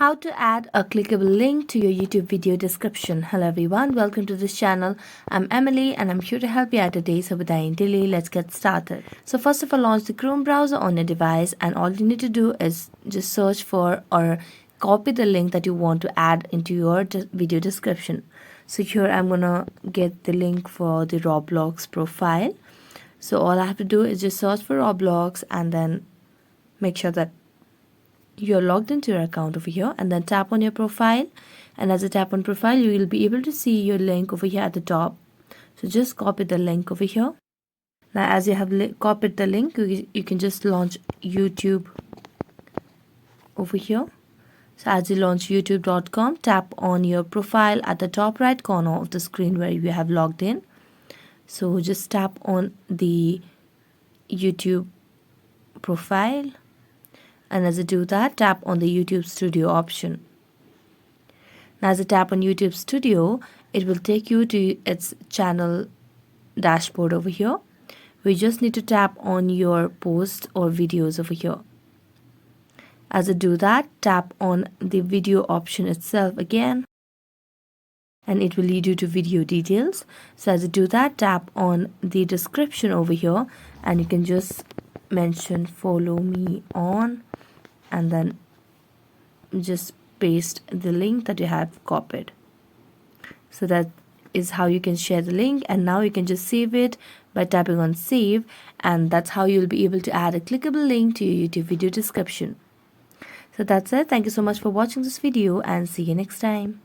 How to add a clickable link to your YouTube video description. Hello everyone, welcome to this channel. I'm Emily and I'm here to help you out today. So without any delay, let's get started. So first of all, launch the Chrome browser on your device, and all you need to do is just search for or copy the link that you want to add into your video description. So here I'm gonna get the link for the Roblox profile. So all I have to do is just search for Roblox and then make sure that you're logged into your account over here, and then tap on your profile. And as you tap on profile, you will be able to see your link over here at the top. So just copy the link over here. Now as you have copied the link, you can just launch YouTube over here. So as you launch youtube.com, tap on your profile at the top right corner of the screen where you have logged in. So just tap on the YouTube profile, and as you do that, tap on the YouTube Studio option. Now as you tap on YouTube Studio, it will take you to its channel dashboard over here. We just need to tap on your posts or videos over here. As you do that, tap on the video option itself again, and it will lead you to video details. So as you do that, tap on the description over here, and you can just mention follow me on, and then just paste the link that you have copied. So that is how you can share the link, and now you can just save it by tapping on save, and that's how you'll be able to add a clickable link to your YouTube video description. So that's it. Thank you so much for watching this video, and see you next time.